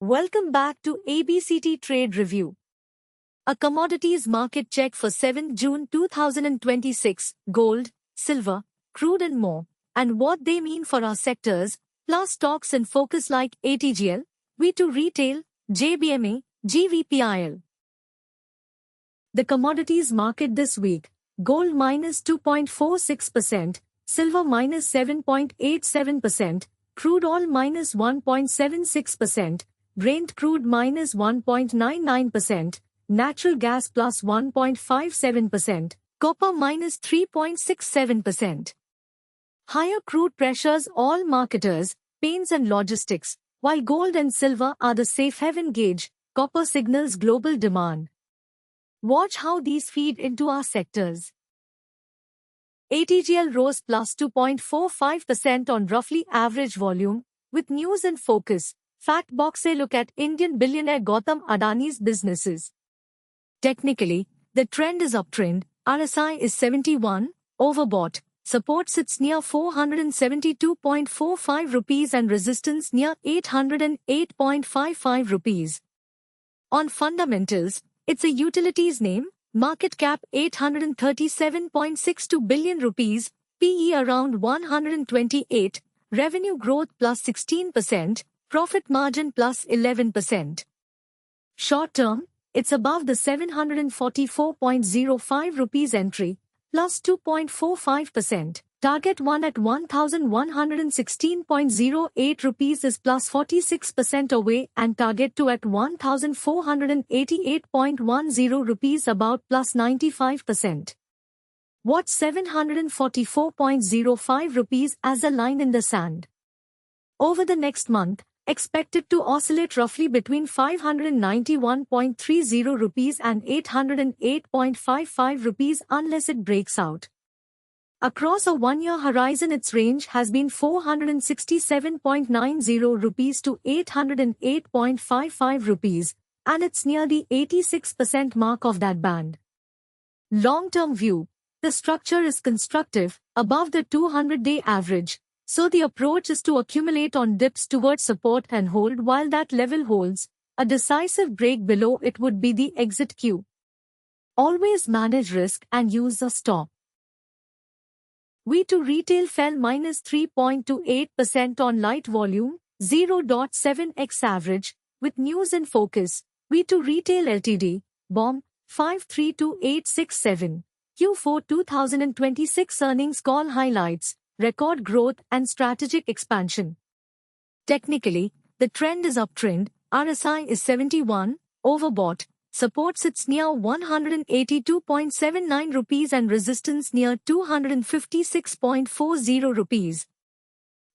Welcome back to ABCT Trade Review. A commodities market check for 7th June 2026, gold, silver, crude and more, and what they mean for our sectors, plus stocks in focus like ATGL, V2 Retail, JBMA, GVPIL. The commodities market this week, gold minus 2.46%, silver minus 7.87%, crude oil minus 1.76%, Brent crude minus 1.99%, natural gas plus 1.57%, copper minus 3.67%. Higher crude pressures all marketers, paints and logistics, while gold and silver are the safe haven gauge, copper signals global demand. Watch how these feed into our sectors. ATGL rose plus 2.45% on roughly average volume, with news in focus. Fact box a look at Indian billionaire Gautam Adani's businesses. Technically, the trend is uptrend, RSI is 71, overbought, support sits near 472.45 rupees and resistance near 808.55 rupees. On fundamentals, it's a utilities name, market cap 837.62 billion rupees, PE around 128, revenue growth plus 16%, profit margin plus 11%. Short term, it's above the 744.05 rupees entry, plus 2.45%. Target 1 at 1116.08 rupees is plus 46% away and target 2 at 1488.10 rupees about plus 95%. Watch 744.05 rupees as a line in the sand. Over the next month, expected to oscillate roughly between 591.30 rupees and 808.55 rupees unless it breaks out. Across a one-year horizon its range has been 467.90 rupees to 808.55 rupees, and it's near the 86% mark of that band. Long-term view, the structure is constructive, above the 200-day average, so the approach is to accumulate on dips towards support and hold while that level holds. A decisive break below it would be the exit cue. Always manage risk and use a stop. V2 Retail fell minus 3.28% on light volume, 0.7x average, with news in focus. V2 Retail Ltd, BOM, 532867. Q4 2026 earnings call highlights. Record growth and strategic expansion. Technically, the trend is uptrend, RSI is 71, overbought, support sits near 182.79 rupees and resistance near 256.40 rupees.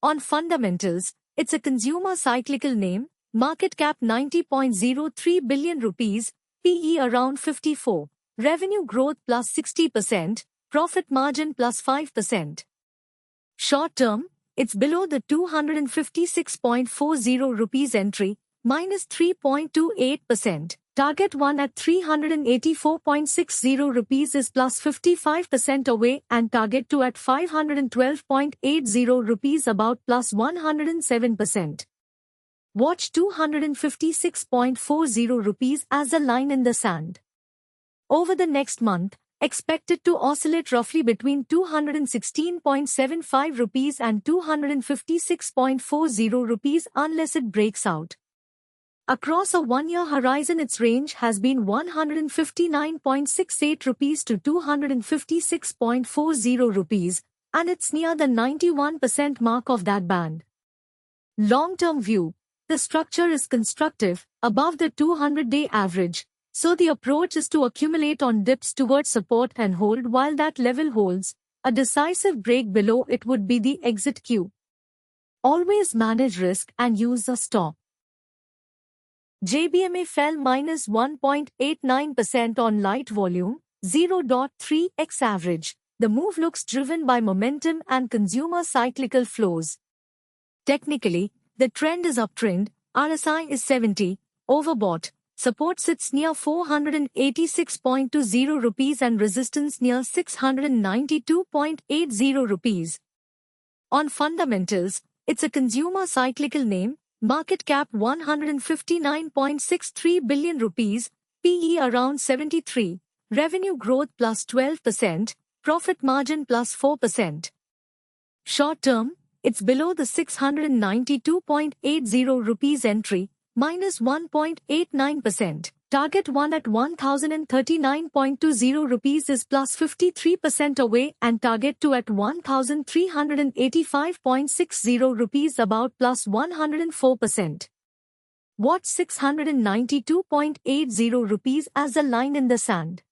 On fundamentals, it's a consumer cyclical name, market cap 90.03 billion rupees, PE around 54, revenue growth plus 60%, profit margin plus 5%. Short term, it's below the 256.40 rupees entry, minus 3.28%. Target 1 at 384.60 rupees is plus 55% away and target 2 at 512.80 rupees about plus 107%. Watch 256.40 rupees as a line in the sand. Over the next month, expected to oscillate roughly between 216.75 rupees and 256.40 rupees unless it breaks out. Across a one-year horizon its range has been 159.68 rupees to 256.40 rupees, and it's near the 91% mark of that band. Long-term view, the structure is constructive, above the 200-day average, so the approach is to accumulate on dips towards support and hold while that level holds. A decisive break below it would be the exit cue. Always manage risk and use a stop. JBMA fell minus 1.89% on light volume, 0.3x average. The move looks driven by momentum and consumer cyclical flows. Technically, the trend is uptrend, RSI is 70, overbought. Support sits near 486.20 rupees and resistance near 692.80 rupees. On fundamentals, it's a consumer cyclical name, market cap 159.63 billion rupees, PE around 73, revenue growth plus 12%, profit margin plus 4%. Short term, it's below the 692.80 rupees entry, minus 1.89%. Target 1 at 1039.20 rupees is plus 53% away and target 2 at 1385.60 rupees about plus 104%. Watch 692.80 rupees as a line in the sand.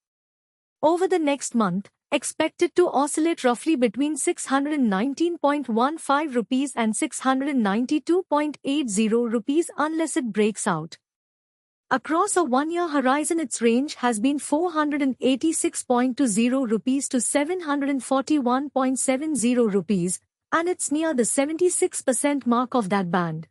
Over the next month, expected to oscillate roughly between 619.15 rupees and 692.80 rupees unless it breaks out. Across a one-year horizon, its range has been 486.20 rupees to 741.70 rupees, and it's near the 76% mark of that band.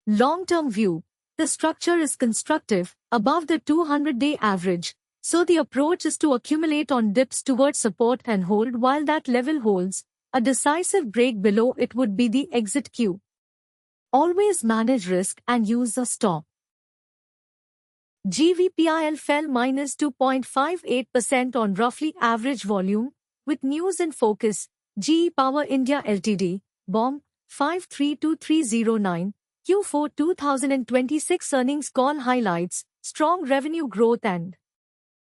Long-term view, the structure is constructive, above the 200-day average, so the approach is to accumulate on dips towards support and hold while that level holds. A decisive break below it would be the exit cue. Always manage risk and use a stop. GVPIL fell minus 2.58% on roughly average volume, with news in focus. GE Power India Ltd, BOM, 532309, Q4 2026 earnings call highlights, strong revenue growth and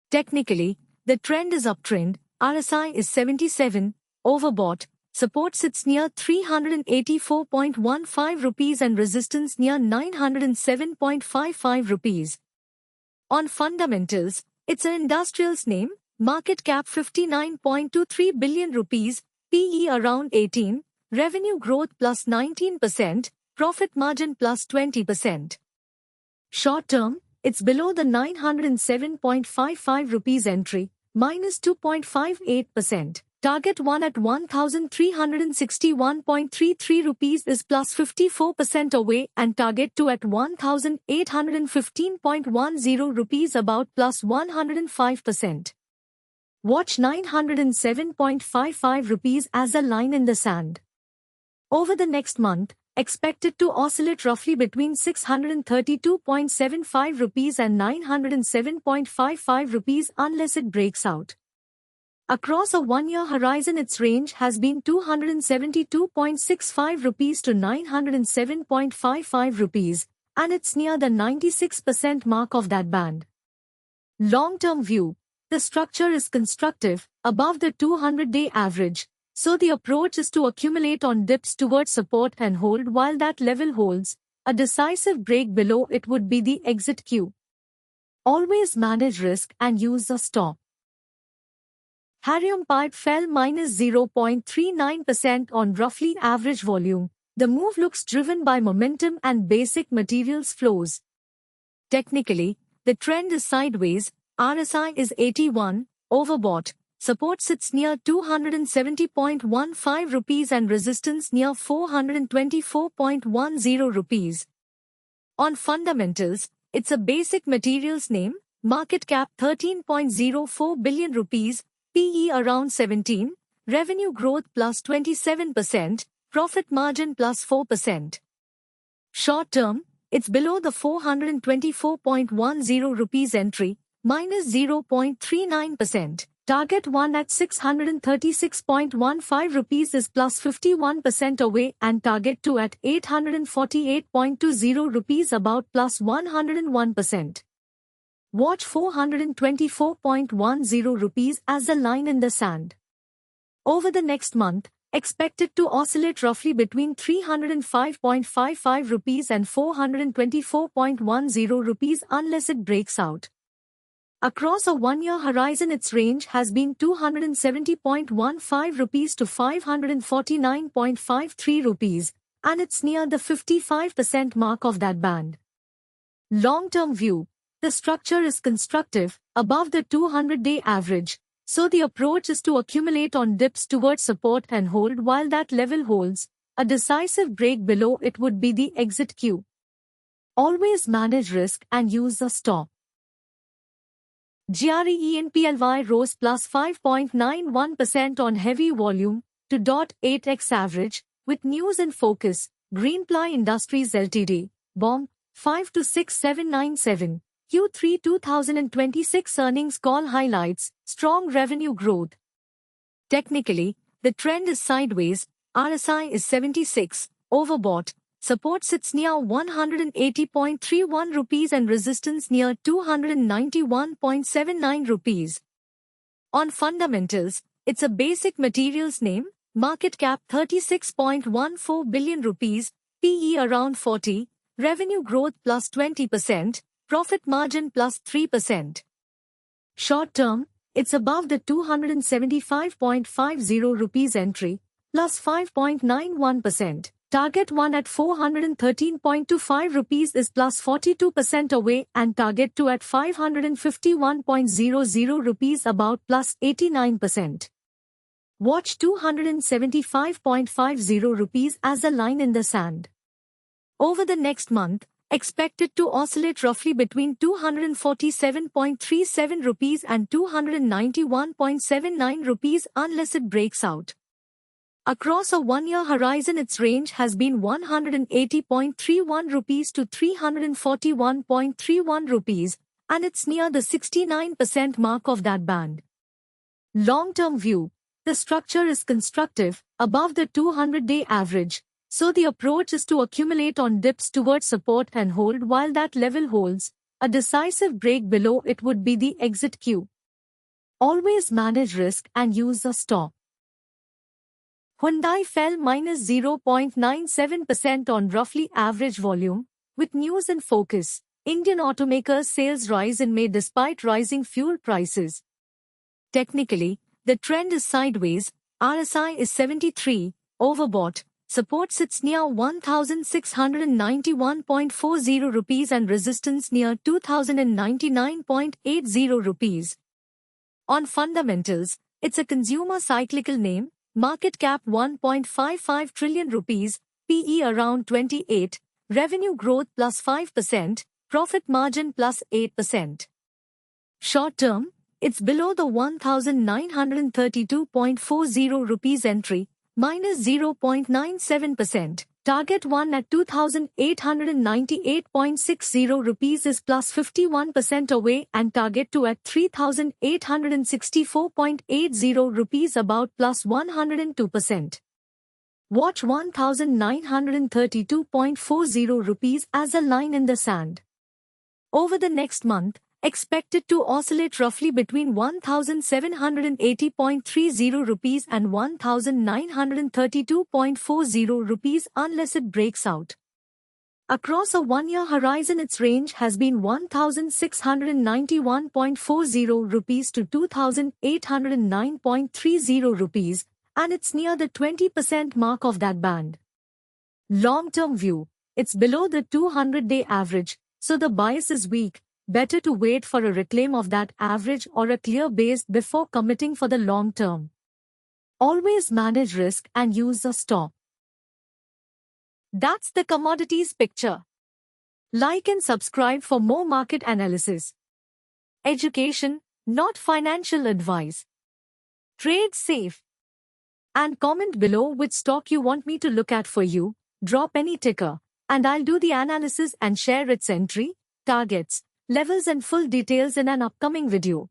technically, the trend is uptrend, RSI is 77, overbought, support sits near 384.15 rupees and resistance near 907.55 rupees. On fundamentals, it's an industrials name, market cap 59.23 billion rupees, PE around 18, revenue growth plus 19%, profit margin plus 20%. Short term, it's below the 907.55 rupees entry, minus 2.58%. Target 1 at 1361.33 rupees is plus 54% away and target 2 at 1815.10 rupees about plus 105%. Watch 907.55 rupees as a line in the sand. Over the next month, expected to oscillate roughly between 632.75 rupees and 907.55 rupees unless it breaks out. Across a one-year horizon, its range has been 272.65 rupees to 907.55 rupees, and it's near the 96% mark of that band. Long-term view, the structure is constructive, above the 200-day average, so the approach is to accumulate on dips towards support and hold while that level holds. A decisive break below it would be the exit cue. Always manage risk and use a stop. Harium Pipe fell minus 0.39% on roughly average volume. The move looks driven by momentum and basic materials flows. Technically, the trend is sideways, RSI is 81, overbought, support sits near 270.15 rupees and resistance near 424.10 rupees. On fundamentals, it's a basic materials name, market cap 13.04 billion rupees, PE around 17, revenue growth plus 27%, profit margin plus 4%. Short term, it's below the 424.10 rupees entry, minus 0.39%. Target 1 at 636.15 rupees is plus 51% away and target 2 at 848.20 rupees about plus 101%. Watch 424.10 rupees as a line in the sand. Over the next month, expected to oscillate roughly between 305.55 rupees and 424.10 rupees unless it breaks out. Across a one-year horizon, its range has been 270.15 rupees to 549.53 rupees, and it's near the 55% mark of that band. Long-term view, the structure is constructive, above the 200-day average, so the approach is to accumulate on dips towards support and hold while that level holds. A decisive break below it would be the exit cue. Always manage risk and use a stop. GREENPLY rose plus 5.91% on heavy volume to .8x average, with news in focus. Greenply Industries Ltd, BOM, 5-6-797, Q3 2026 earnings call highlights, strong revenue growth. Technically, the trend is sideways, RSI is 76, overbought, support sits near 180.31 rupees and resistance near 291.79 rupees. On fundamentals, it's a basic materials name, market cap 36.14 billion rupees, PE around 40, revenue growth plus 20%, profit margin plus 3%. Short term, it's above the 275.50 rupees entry, plus 5.91%. Target 1 at 413.25 rupees is plus 42% away and target 2 at 551.00 rupees about plus 89%. Watch 275.50 rupees as a line in the sand. Over the next month, expected to oscillate roughly between 247.37 rupees and 291.79 rupees unless it breaks out. Across a one-year horizon, its range has been 180.31 rupees to 341.31 rupees, and it's near the 69% mark of that band. Long-term view, the structure is constructive, above the 200-day average, so the approach is to accumulate on dips towards support and hold while that level holds. A decisive break below it would be the exit cue. Always manage risk and use a stop. Hyundai fell minus 0.97% on roughly average volume, with news in focus. Indian automakers' sales rise in May despite rising fuel prices. Technically, the trend is sideways, RSI is 73, overbought, support sits near 1,691.40 rupees and resistance near 2,099.80 rupees. On fundamentals, it's a consumer cyclical name, market cap 1.55 trillion rupees, PE around 28, revenue growth plus 5%, profit margin plus 8%. Short term, it's below the 1,932.40 rupees entry, minus 0.97%. Target 1 at 2,898.60 rupees is plus 51% away and target 2 at 3,864.80 rupees about plus 102%. Watch 1,932.40 rupees as a line in the sand. Over the next month, expected to oscillate roughly between 1,780.30 rupees and 1,932.40 rupees unless it breaks out. Across a one-year horizon, its range has been 1,691.40 rupees to 2,809.30 rupees, and it's near the 20% mark of that band. Long-term view, it's below the 200-day average, so the bias is weak. Better to wait for a reclaim of that average or a clear base before committing for the long term. Always manage risk and use a stop. That's the commodities picture. Like and subscribe for more market analysis. Education, not financial advice. Trade safe. And comment below which stock you want me to look at for you. Drop any ticker, and I'll do the analysis and share its entry, targets, levels and full details in an upcoming video.